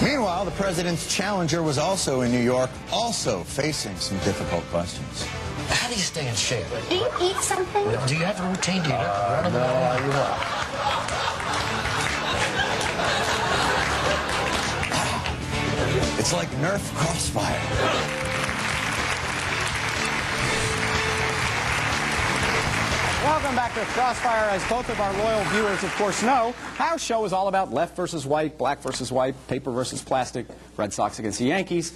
Meanwhile, the president's challenger was also in New York, also facing some difficult questions. How do you stay in shape? Do you eat something? Do you have a routine? Do you run of the It's like Nerf Crossfire. Welcome back to Crossfire. As both of our loyal viewers, of course, know, our show is all about left versus white, black versus white, paper versus plastic, Red Sox against the Yankees.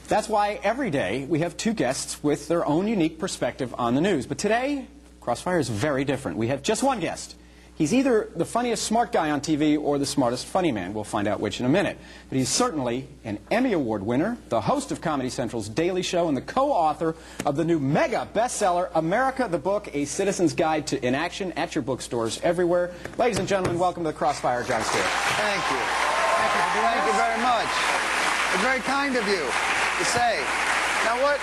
That's why every day we have two guests with their own unique perspective on the news. But today, Crossfire is very different. We have just one guest. He's either the funniest smart guy on TV or the smartest funny man. We'll find out which in a minute. But he's certainly an Emmy Award winner, the host of Comedy Central's Daily Show, and the co-author of the new mega bestseller, America the Book, A Citizen's Guide to Inaction, at your bookstores everywhere. Ladies and gentlemen, welcome to the Crossfire, Jon Stewart. Thank you. Thank you very much. It's very kind of you to say. Now what?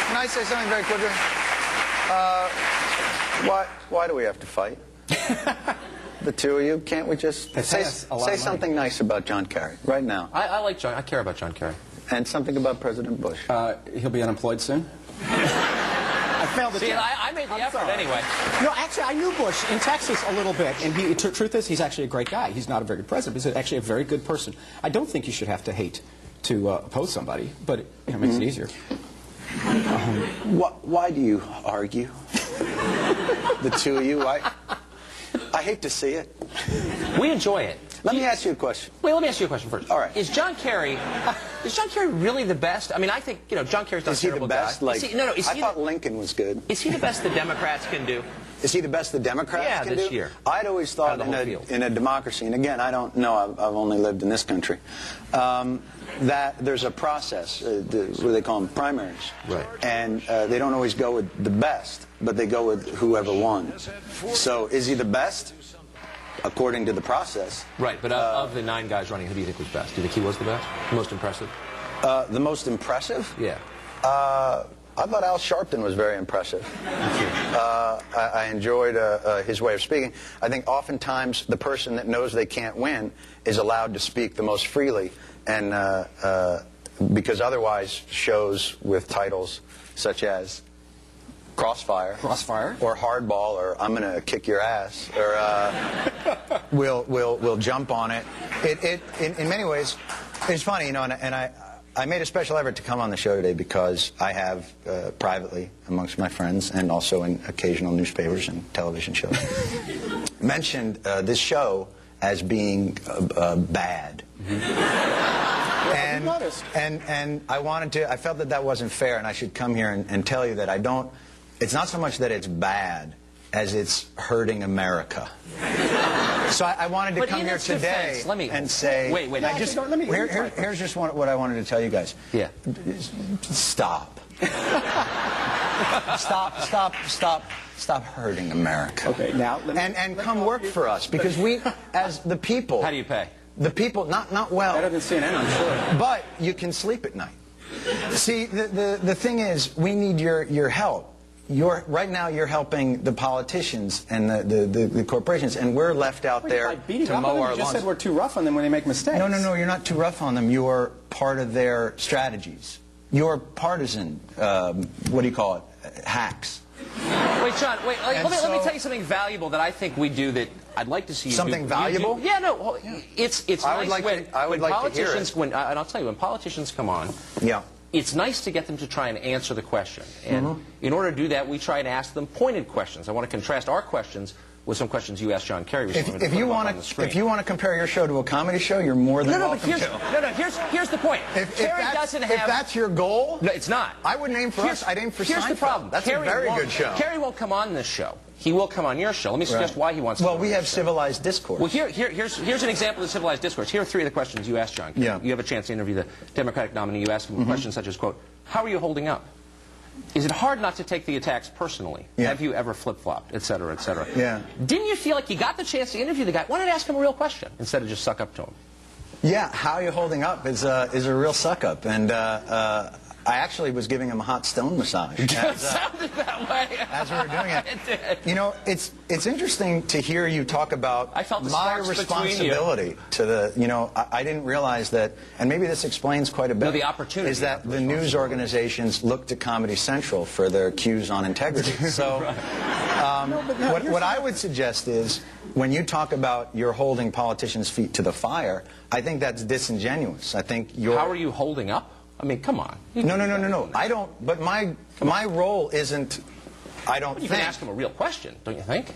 Can I say something very quickly? Why do we have to fight? The two of you, can't we just say something nice about John Kerry right now? I like John. I care about John Kerry. And something about President Bush. He'll be unemployed soon. I failed the See, I made the effort anyway. No, actually, I knew Bush in Texas a little bit, and truth is, he's actually a great guy. He's not a very good president, but he's actually a very good person. I don't think you should have to hate to oppose somebody, but it makes it easier. Why do you argue? The two of you? I hate to see it. We enjoy it. Let me ask you a question. Wait, let me ask you a question first. All right. Is John Kerry really the best? I mean, I think, John Kerry's not a terrible guy. Is he the best? I thought Lincoln was good. Is he the best the Democrats can do? Is he the best the Democrats can do? Yeah, this year. I'd always thought in a democracy, and again, I don't know, I've only lived in this country, that there's a process, what they call them, primaries. Right. And they don't always go with the best, but they go with whoever won. So is he the best? According to the process. Right, but of the 9 guys running, who do you think was best? Do you think he was the best? The most impressive? The most impressive? Yeah. I thought Al Sharpton was very impressive. I enjoyed his way of speaking. I think oftentimes the person that knows they can't win is allowed to speak the most freely, and because otherwise shows with titles such as Crossfire, or Hardball, or I'm gonna kick your ass, or we'll jump on it. In many ways, it's funny, and I made a special effort to come on the show today because I have privately amongst my friends and also in occasional newspapers and television shows mentioned this show as being bad. And I felt that wasn't fair, and I should come here and tell you that I don't. It's not so much that it's bad as it's hurting America. So I wanted to come here today and say... Wait. Here's just what I wanted to tell you guys. Yeah. Stop. Stop hurting America. Okay, now... And come work for us, because we, as the people... How do you pay? The people, not well. Better than CNN, I'm sure. But you can sleep at night. See, the thing is, we need your help. Right now you're helping the politicians and the corporations, and we're left out there to mow our lawns. You just said we're too rough on them when they make mistakes. No, you're not too rough on them. You're part of their strategies. You're partisan, what do you call it, hacks. Wait, John, let me tell you something valuable that I think we do that I'd like to see you do. Something valuable? Yeah, no, it's nice when politicians, and I'll tell you, when politicians come on, it's nice to get them to try and answer the question. And in order to do that, we try and ask them pointed questions. I want to contrast our questions with some questions you asked John Kerry. If you want to compare your show to a comedy show, you're more than welcome to. Here's the point. If that's your goal, no, it's not. I wouldn't aim for us. I'd aim for Seinfeld. Here's the problem. That's a very good show. Kerry won't come on this show. He will come on your show. Let me suggest why he wants to. Well, we have civilized discourse. Well, here's an example of civilized discourse. Here are 3 of the questions you asked John Kerry. Yeah. You have a chance to interview the Democratic nominee. You ask him questions such as, quote, how are you holding up? Is it hard not to take the attacks personally? Yeah. Have you ever flip-flopped, et cetera, et cetera? Yeah. Didn't you feel like you got the chance to interview the guy? Why not ask him a real question instead of just suck up to him? Yeah, how are you holding up is a real suck-up. And I actually was giving him a hot stone massage. It sounded that way. As we were doing it. It did. You know, it's interesting to hear you talk about I felt the my sparks responsibility to the, you know, I didn't realize that, and maybe this explains quite a bit. No, the opportunity. Is that the news organizations look to Comedy Central for their cues on integrity. So what I would suggest is, when you talk about you're holding politicians' feet to the fire, I think that's disingenuous. I think you're... How are you holding up? I mean, come on. No. I don't. But my role isn't. I don't You think. can ask him a real question, don't you think?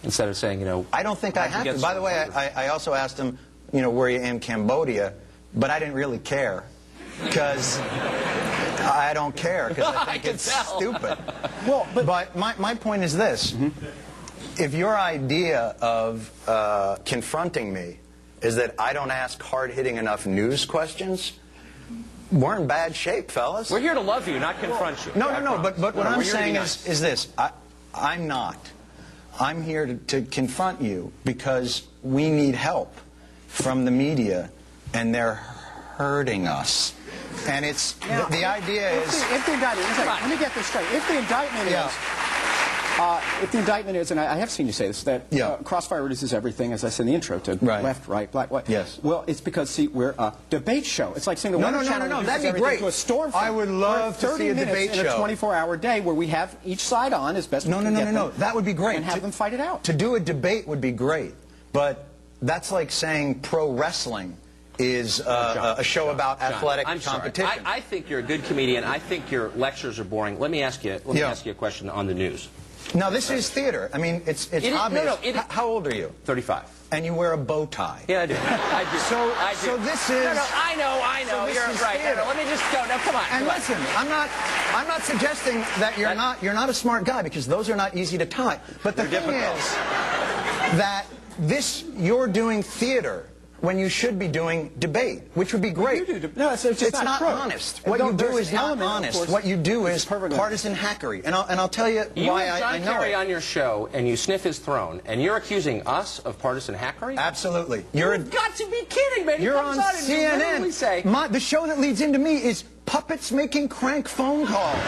Instead of saying, you know. I don't think I have to. By the way, I also asked him, you know, were you in Cambodia? But I didn't really care, because I don't care, because I think it's stupid. Well, but my point is this: if your idea of confronting me is that I don't ask hard-hitting enough news questions, we're in bad shape, fellas. We're here to love you, not confront you. No. But what I'm saying is this. I'm not. I'm here to confront you because we need help from the media, and they're hurting us. And it's the idea is... If the indictment... Let me get this straight. If the indictment is... if the indictment is, and I have seen you say this, that Crossfire reduces everything, as I said in the intro, to left, right, black, white. Yes. Well, it's because, see, we're a debate show. It's like saying the Weather Channel No, reduces that'd be great. to a storm front. I would love to see a debate show. In a 24-hour day where we have each side on as best we can get them. That would be great. And have them fight it out. To do a debate would be great, but that's like saying pro wrestling is a show about athletic competition. Sorry. I think you're a good comedian. I think your lectures are boring. Let me ask you a question on the news. Now, this is theater. I mean, it's obvious. How old are you? 35. And you wear a bow tie. Yeah, I do. I do. So this is... No, I know. So You're right. No, let me just go. No, come on. And listen, I'm not suggesting that you're not a smart guy, because those are not easy to tie. But the thing is that you're doing theater when you should be doing debate, which would be great. No, it's not honest. What you do is not honest. What you do is partisan hackery. And I'll tell you why I know it. You have John Kerry on your show, and you sniff his throne, and you're accusing us of partisan hackery? Absolutely. You've got to be kidding, man. You're on CNN. The show that leads into me is puppets making crank phone calls.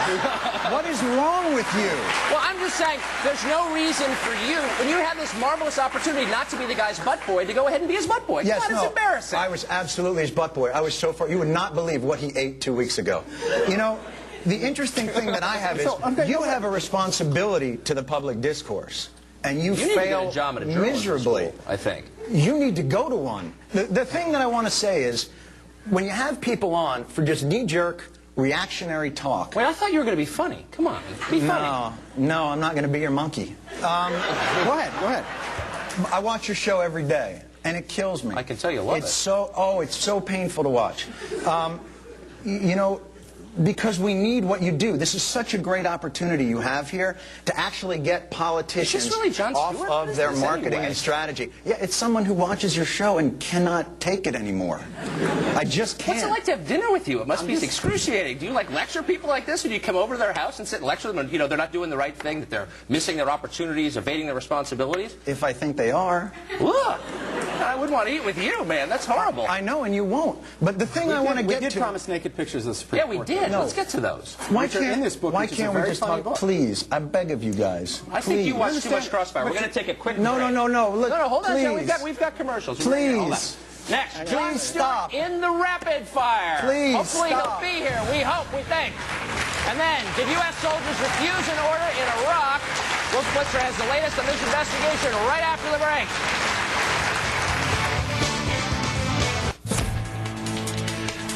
What is wrong with you? Well, I'm just saying, there's no reason for you, when you have this marvelous opportunity not to be the guy's butt boy, to go ahead and be his butt boy. Yes, It's embarrassing. I was absolutely his butt boy. I was so far. You would not believe what he ate 2 weeks ago. You know, the interesting thing that I have is you have a responsibility to the public discourse, and you fail need to get a job at a miserably. school, I think. You need to go to one. The thing that I want to say is, when you have people on for just knee-jerk, reactionary talk... Wait, I thought you were going to be funny. Come on, be funny. No, I'm not going to be your monkey. Go ahead. I watch your show every day, and it kills me. I can tell you love it. It's so painful to watch. You know, because we need what you do. This is such a great opportunity you have here to actually get politicians really Jon off Stewart? of their marketing and strategy. Yeah, it's someone who watches your show and cannot take it anymore. I just can't. What's it like to have dinner with you? It must be excruciating. Do you like lecture people like this, or do you come over to their house and sit and lecture them, and you know they're not doing the right thing, that they're missing their opportunities, evading their responsibilities? If I think they are. Look, I wouldn't want to eat with you, man. That's horrible. I know, and you won't. But the thing I want to get to... We did promise naked pictures of the Supreme Court. Yeah, we did. No. Let's get to those. Why can't we just talk? Book. Please, I beg of you guys. I think you watch too much Crossfire. We're going to take a quick break. No. Look, hold on. Please. We've got commercials. Please. Next, Jon Stewart stop. in the rapid fire. Please Hopefully stop. he'll be here. We hope. We think. And then, did U.S. soldiers refuse an order in Iraq? Wolf Blitzer has the latest on this investigation right after the break.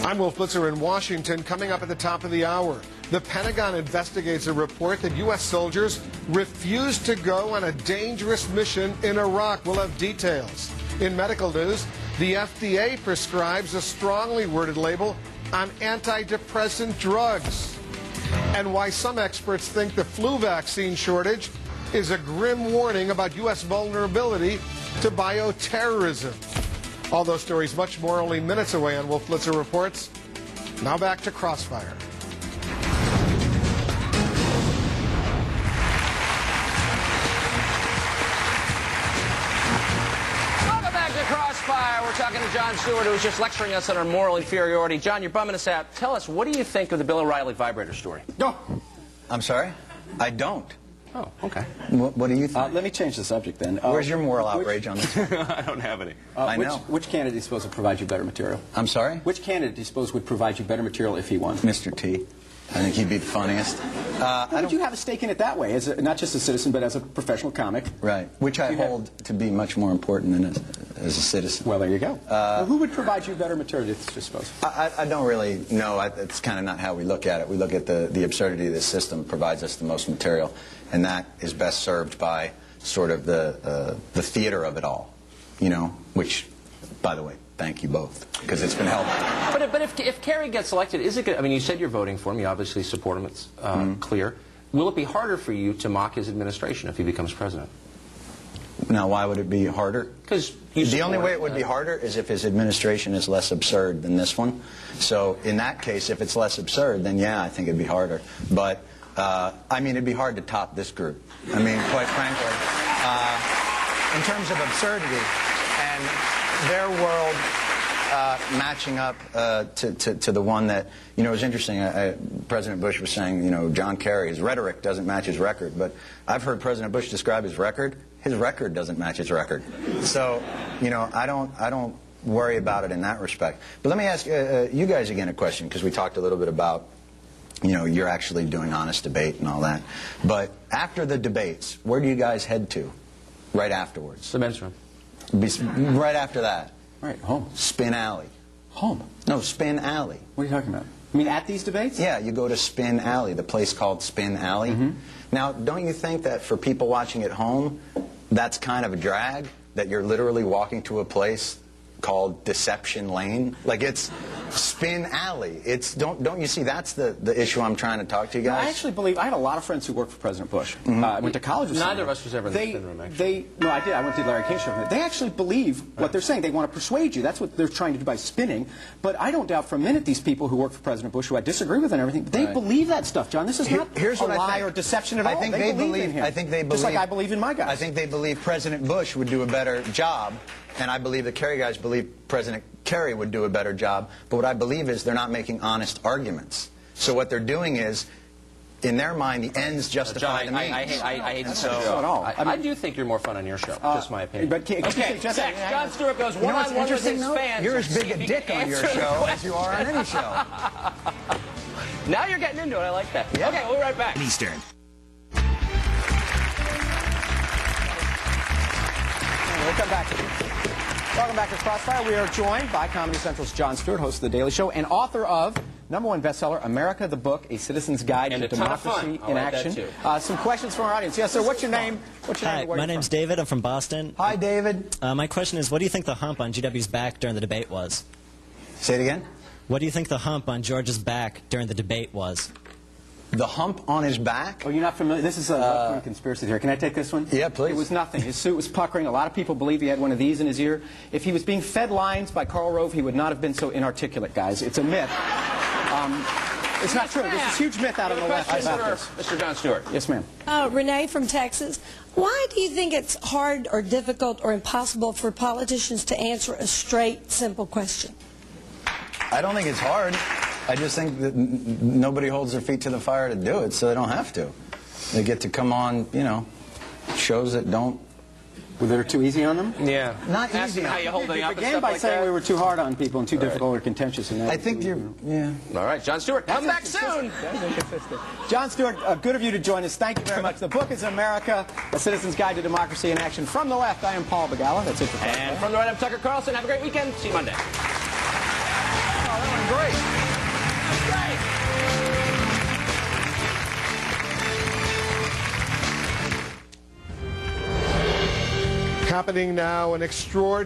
I'm Wolf Blitzer in Washington. Coming up at the top of the hour, the Pentagon investigates a report that U.S. soldiers refused to go on a dangerous mission in Iraq. We'll have details. In medical news, the FDA prescribes a strongly worded label on antidepressant drugs. And why some experts think the flu vaccine shortage is a grim warning about U.S. vulnerability to bioterrorism. All those stories, much more, only minutes away on Wolf Blitzer Reports. Now back to Crossfire. Welcome back to Crossfire. We're We're talking to Jon Stewart, who was just lecturing us on our moral inferiority. John, you're bumming us out. Tell us, what do you think of the Bill O'Reilly vibrator story? No. I'm sorry? I don't. Oh, okay. What do you think? Let me change the subject then. Where's your moral outrage on this? I don't have any. I know. Which candidate do you suppose would provide you better material? I'm sorry? Which candidate do you suppose would provide you better material if he won? Mr. T. I think he'd be the funniest. How would you have a stake in it that way, as not just a citizen, but as a professional comic? Right, which I hold to be much more important than as a citizen. Well, there you go. Well, who would provide you better material, do you suppose? I don't really know. It's kind of not how we look at it. We look at the absurdity of this system provides us the most material, and that is best served by sort of the theater of it all, you know, which, by the way, thank you both, because it's been helpful. But if Kerry gets elected, is it good? I mean, you said you're voting for him. You obviously support him. It's clear. Will it be harder for you to mock his administration if he becomes president? Now, why would it be harder? Because the only way it would be harder is if his administration is less absurd than this one. So in that case, if it's less absurd, then yeah, I think it'd be harder. But I mean, it'd be hard to top this group. I mean, quite frankly, in terms of absurdity and their world matching up to the one that, you know, it was interesting. President Bush was saying, you know, John Kerry, his rhetoric doesn't match his record. But I've heard President Bush describe his record. His record doesn't match his record. So, you know, I don't worry about it in that respect. But let me ask you guys again a question, because we talked a little bit about, you know, you're actually doing honest debate and all that. But after the debates, where do you guys head to right afterwards? The men's room. Right after that. Right, home. Spin Alley. Home? No, Spin Alley. What are you talking about? I mean, at these debates? Yeah, you go to Spin Alley, the place called Spin Alley. Mm-hmm. Now, don't you think that for people watching at home, that's kind of a drag, that you're literally walking to a place called Deception Lane? Like, it's Spin Alley. It's don't you see, that's the issue I'm trying to talk to you guys. No, I actually believe, I had a lot of friends who worked for President Bush. I went to college with Neither of us was ever in the spin room, actually. No, I did. I went to Larry King's show. They actually believe what they're saying. They want to persuade you. That's what they're trying to do by spinning. But I don't doubt for a minute these people who work for President Bush, who I disagree with and everything, they believe that stuff, John. This is not a lie or deception at all. I think they believe in him. I think they believe, just like I believe in my guys. I think they believe President Bush would do a better job, and I believe the Kerry guys believe President Kerry would do a better job. But what I believe is they're not making honest arguments. So what they're doing is, in their mind, the ends justify the means. I hate so at all. I do think you're more fun on your show. Just my opinion. But okay, next, Jon Stewart goes one-on-one with his fans. You're as big a dick on your show as you are on any show. Now you're getting into it. I like that. Yeah. Okay, we'll be right back. Eastern. Welcome back to Crossfire. We are joined by Comedy Central's Jon Stewart, host of The Daily Show, and author of #1 bestseller, America the Book, A Citizen's Guide to Democracy in Action. Some questions from our audience. Yes, sir. What's your name? Hi, my name's David. I'm from Boston. Hi, David. My question is, what do you think the hump on GW's back during the debate was? Say it again. What do you think the hump on George's back during the debate was? The hump on his back? Oh, you're not familiar? This is a conspiracy theory. Can I take this one? Yeah, please. It was nothing. His suit was puckering. A lot of people believe he had one of these in his ear. If he was being fed lines by Karl Rove, he would not have been so inarticulate, guys. It's a myth. It's not true. There's this huge myth out on the left about this. Mr. Jon Stewart. Yes, ma'am. Renee from Texas. Why do you think it's hard or difficult or impossible for politicians to answer a straight, simple question? I don't think it's hard. I just think that nobody holds their feet to the fire to do it, so they don't have to. They get to come on, you know, shows that don't. Were they too easy on them? Yeah. Not easy. How you holding up? We began by saying we were too hard on people and too difficult or contentious. And I think you're, yeah. All right, Jon Stewart, come back soon. That's inconsistent. Jon Stewart, good of you to join us. Thank you very much. The book is America, A Citizen's Guide to Democracy in Action. From the left, I am Paul Begala. That's it for Crossfire. And from the right, I'm Tucker Carlson. Have a great weekend. See you Monday. Oh, that was great. Happening now, an extraordinary